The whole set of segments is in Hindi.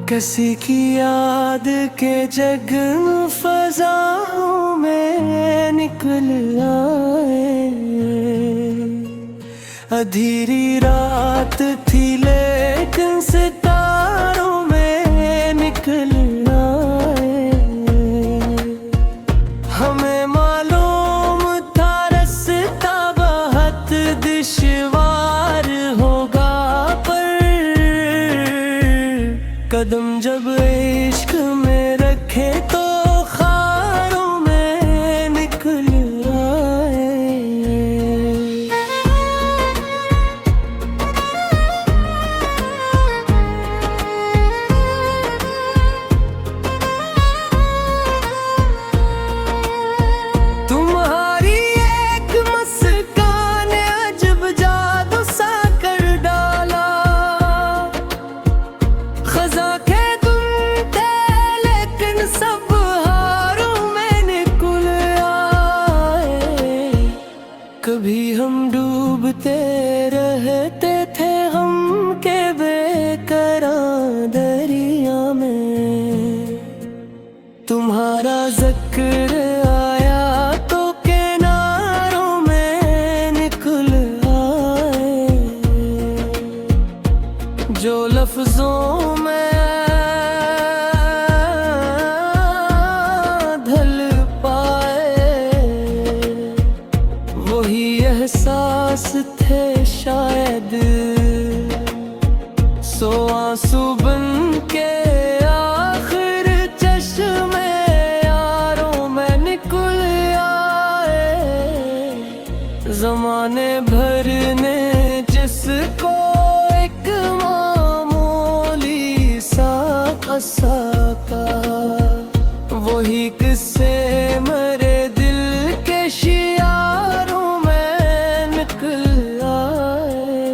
किसी की याद के जगन फजाओं में निकल आए। अधीरी रात थी लेकिन सितारों में निकल आए। हमें मालूम था रास्ता बहुत दुश्वार होगा, पर कदम जब इश्क में रखे तो खारों में निकल आए। तुम्हारी एक मुस्कान ने अजब जादू सा कर डाला। खजा के तुम थे लेकिन सब हारों में निकल आए। कभी हम डूबते रहते थे हम के बेकरार दरिया में। तुम्हारा जिक्र आया तो किनारों में निकल आए। जो लफ्जों में ढल पाए वही एहसास थे शायद। सो आंसू बन के आखिर चश्मे यारों में निकल आए। जमाने भर ने जिसको एक मामूली सा कसा का, वही किस्से मेरे दिल के शियारों में निकल आए।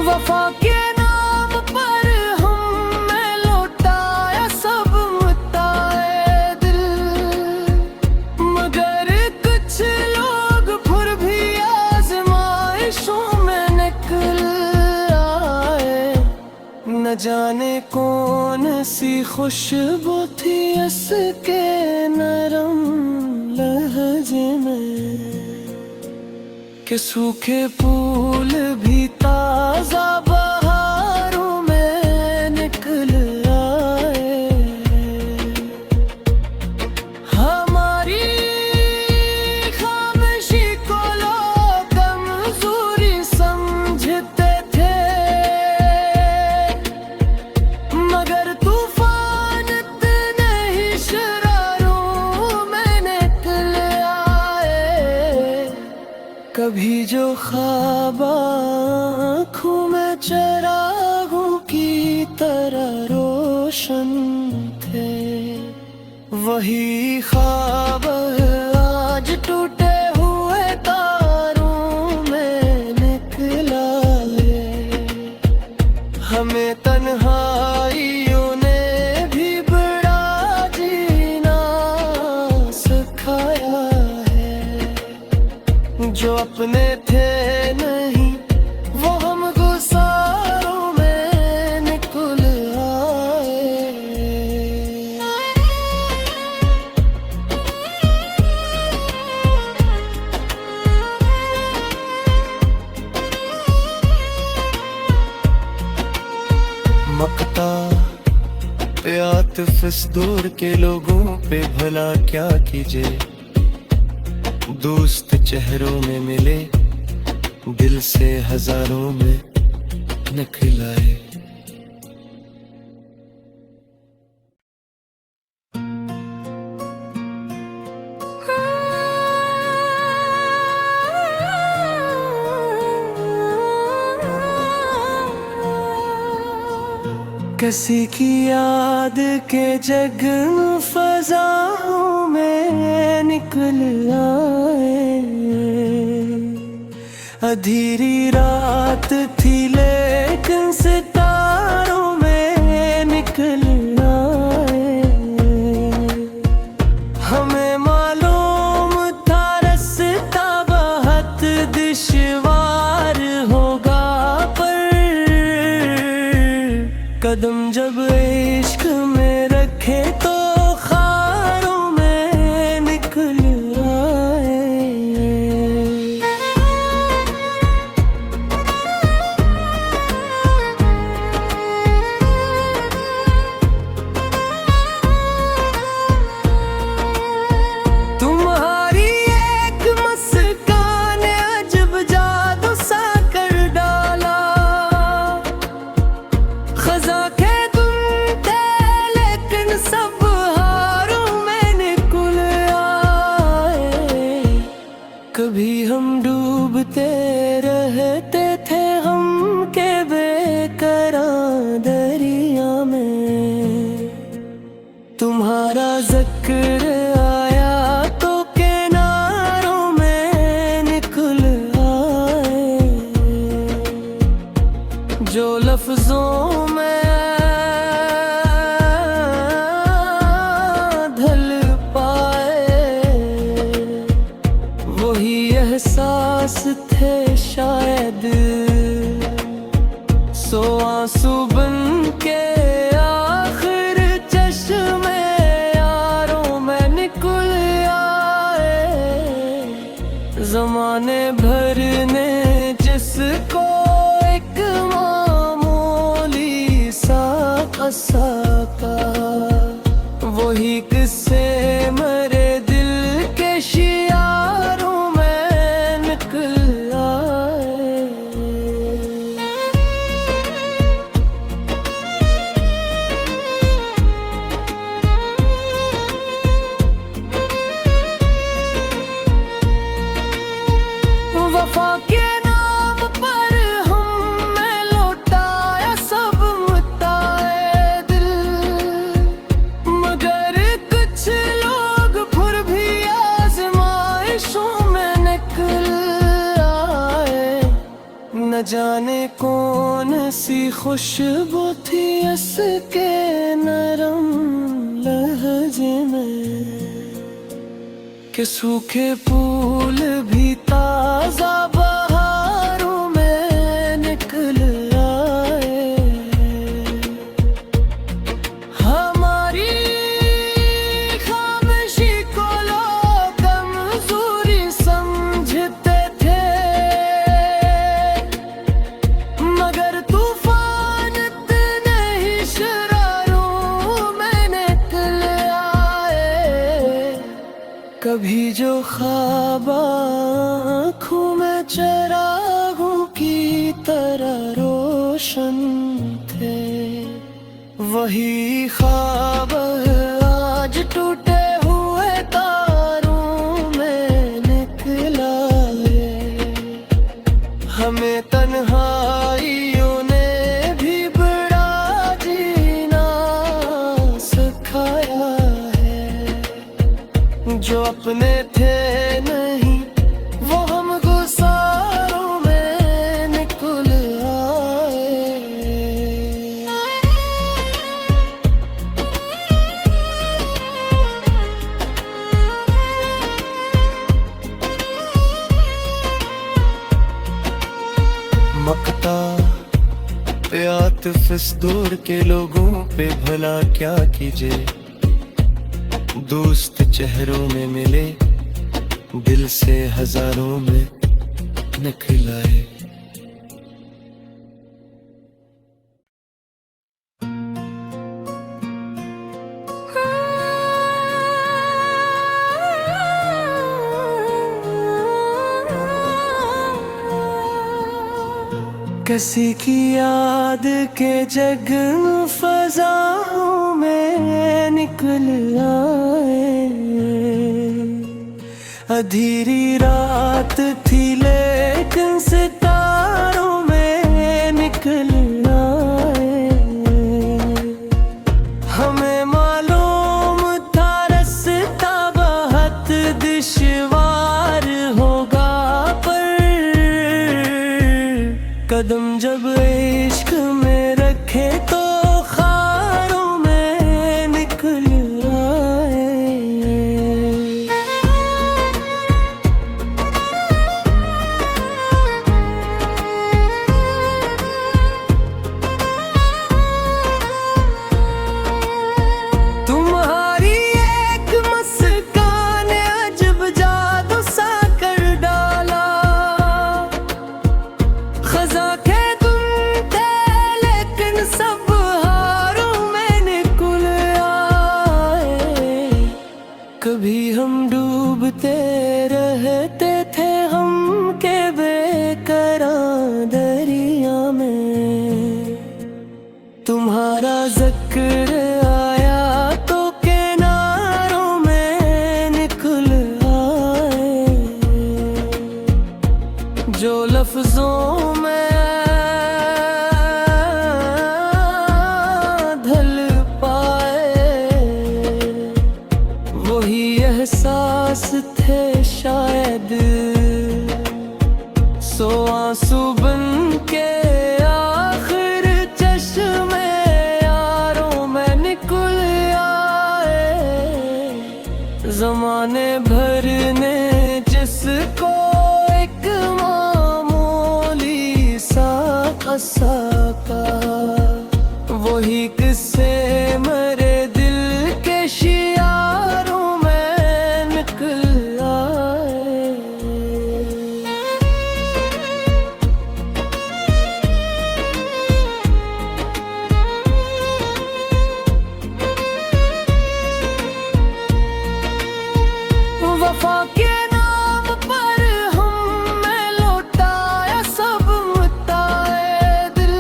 वफा के नाम पर हमने लौटाया सब मुताए दिल। मगर कुछ लोग फिर भी आजमाइशों में निकल आए। न जाने कौन सी खुशबू थी इसके नरम लहजे में, कि सूखे फूल भी ताजा बहारों में निकल आए। हमारी खामोशी को लोग कमजोरी समझते थे, मगर तूफान इतने ही शरारों में निकल आए। कभी जो ख्वाब आँखों में चरागों की तरह रोशन थे, वही ख्वाब आज टूटे हुए तारों में निकला है। हमें तन्हाइयों ने भी बड़ा जीना सिखाया है। जो अपने थे नहीं वो हम गुसारों में निकल आए। मकता पे आतिफ इस दौर के लोगों पे भला क्या कीजिए। दोस्त चेहरों में मिले दिल से हजारों में निकल आए। किसी की याद के जगन फजाओं में निकल आए। अधीरी रात थी लेकिन सितारों में निकल आए। कभी हम डूबते रहते थे हम के बेकरार दरिया में। तुम्हारा जिक्र आया तो किनारों में निकल आए, जो लफ्जों में ढल पाए वही एहसास थे शायद। सो आंसू बन के आखिर चश्मे यारों में निकल आए, जमाने भर ने जिसको एक मामूली सा कसा कहा, वही किस्से मेरे दिल के शियारों में निकल आए। वफा के नाम पर हमने लौटाया सब मुताए दिल, मगर कुछ लोग फिर भी आजमाइशों में निकल आए। न जाने कौन सी खुशबू थी इसके नरम लहजे में, कि सूखे फूल भी ताजा बहारों में निकल आए। हमारी खामोशी को लोग कमजोरी समझते थे, मगर तूफान इतने ही शरारों में निकल आए। कभी जो ख्वाब आँखों में चिरागों की तरह रोशन थे, वही ख्वाब आज टूटे हुए तारों में निकला है। हमें तन्हाइयों ने भी बड़ा जीना सिखाया है, जो अपने थे नहीं वो हम गुसारों में निकल आए। मकता पे आतिफ इस दौर के लोगों पे भला क्या कीजिए, दोस्त चेहरों में मिले दिल से हजारों में निकल आए। किसी की याद के जगन फजाओं में निकल आए। अंधेरी रात थी लेकिन सितारों में निकल आए। हमें मालूम था रास्ता बहुत दुश्वार होगा, पर कदम जब इश्क में रखे तो खारों में निकल आए। तुम्हारी एक मुस्कान अजब जादू सा कर डाला, खजा के तुम थे लेकिन सब हारों में निकल आए। कभी हम डूबते रहते थे हम के बेकरार दरिया में। तुम्हारा जिक्र आया तो किनारों में निकल आए, एहसास थे शायद, सो आंसू बन के आखिर चश्मे यारों में निकल आए। जमाने भर ने जिसको एक मामूली सा किस्सा कहा, वही किस्से मेरे दिल के शियारों में निकल आए। वफा के नाम पर हमने लौटाया सब मुताए दिल,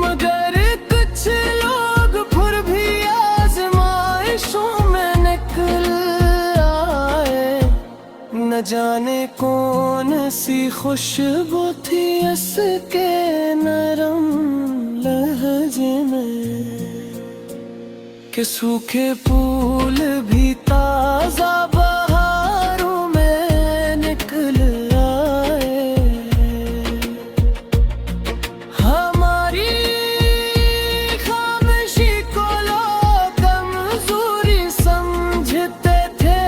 मगर कुछ लोग फिर भी आजमाइशों में निकल आए। न जाने कौन सी खुशबू थी इसके नरम लहजे में, कि सूखे फूल भी ताजा बहारों में निकल आए। हमारी खामोशी को लोग कमजोरी समझते थे,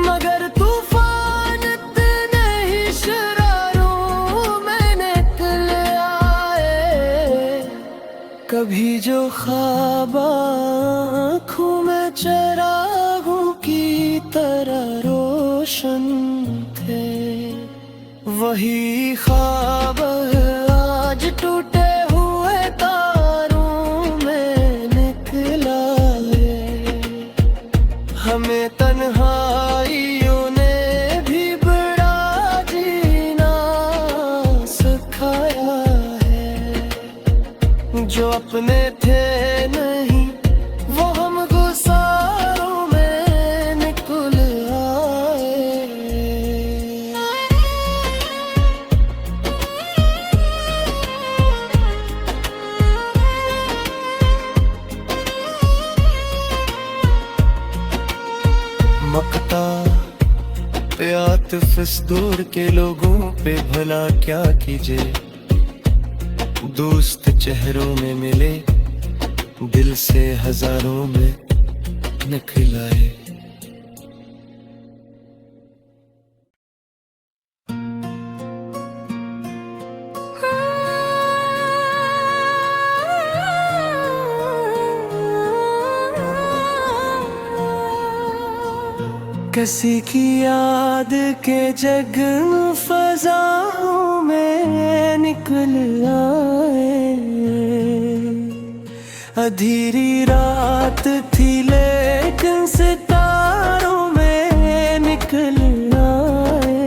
मगर तूफान इतने ही शरारों में निकल आए। कभी जो ख्वाब आँखों में चिरागों की तरह रोशन थे, वही ख्वाब आज टूटे हुए तारों में निकला है। हमें तन्हाइयों ने भी बड़ा जीना सिखाया है, जो अपने थे नहीं वो हम गुसारों में निकल आए। मकता पे आतिफ इस दूर के लोगों पे भला क्या कीजिए, दोस्त चेहरों में मिले दिल से हजारों में निकल आए। किसी की याद के जगन फजाओं में निकल आए। अधीरी रात थी लेकिन सितारों में निकल आए।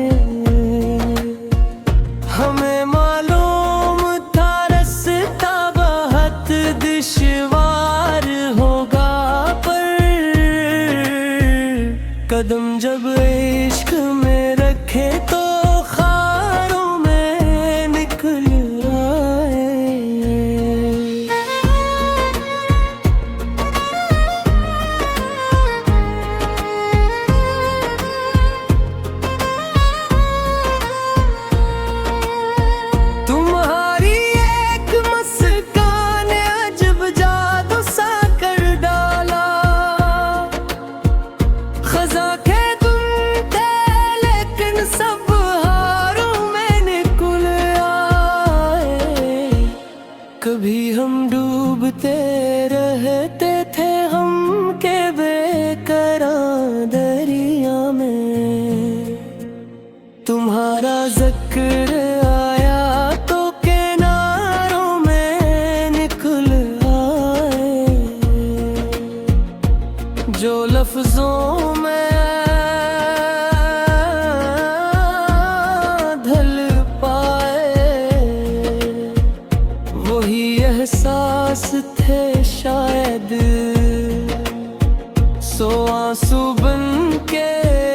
हमें मालूम था रास्ता बहुत दुश्वार होगा, पर कदम जब इश्क में रखे तो खारों में निकल आए। तुम्हारी एक मुस्कान अजब जादू सा कर डाला, खजा के तुम थे लेकिन सब हारों में निकल आए। कभी हम डूबते रहते थे हम के बेकरार दरिया में, तुम्हारा जिक्र आया तो किनारों में निकल आए। जो लफ्जों में ढल पाए वही एहसास थे शायद, सो आंसू बन के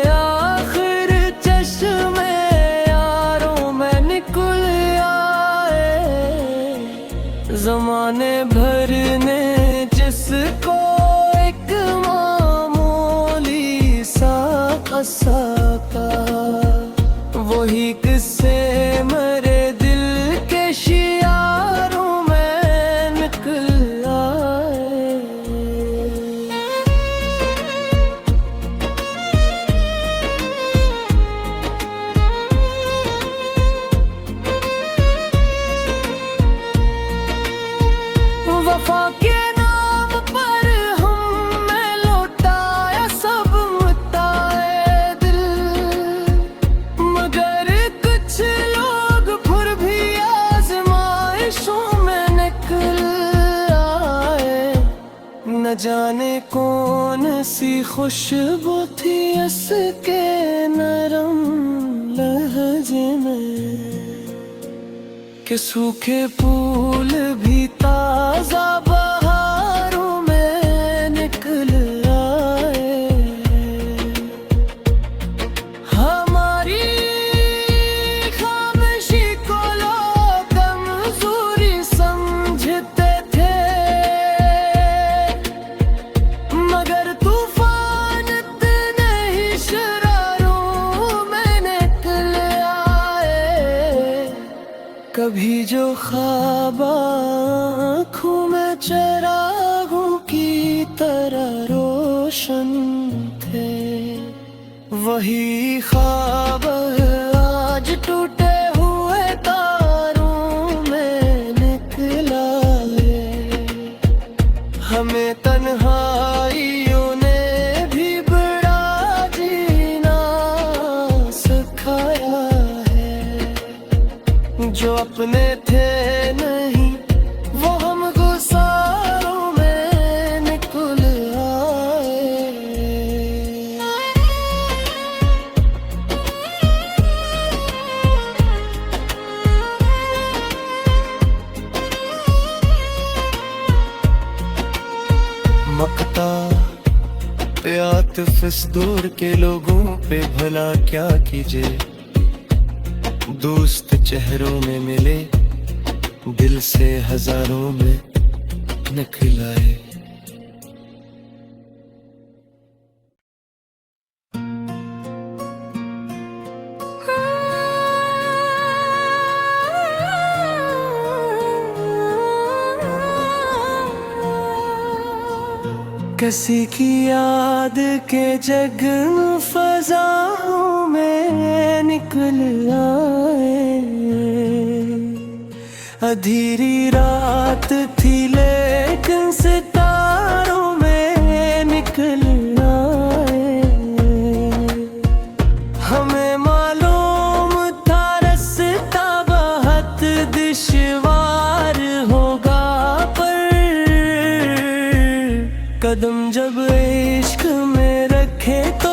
आखिर चश्मे यारों में निकल आए। जमाने भर ने जिसको सका। वही किस्से मेरे दिल के शियारों में निकल आए। वफा के नाम पर हमने लौटाया सब मुताए दिल, मगर कुछ लोग फिर भी आजमाइशों में निकल आए। न जाने कौन सी खुशबू थी इसके नरम लहजे में, कि सूखे फूल भी ताजा बहारों में निकल आए। हमारी खामोशी को लोग कमजोरी समझते थे, मगर तूफान इतने ही शरारों में निकल आए। कभी जो ख्वाब आँखों में चिरागों की तरह रोशन थे, वही ख्वाब आज टूटे हुए तारों में निकला है। हमें तन्हाइयों ने भी बड़ा जीना सिखाया है। जो अपने थे नहीं वो हम गुस्सारों में निकल आए। मकता आतिफ इस दौर के लोगों पे भला क्या कीजिए। दोस्त चेहरों में मिले, दिल से हजारों में निकल आए। किसी की याद के जगन फजाओं में निकल आए। अधीरी रात थी लेकिन सितारों में निकल आए। हमें मालूम था रास्ता बहुत दुश्वार होगा, पर कदम जब इश्क में रखे तो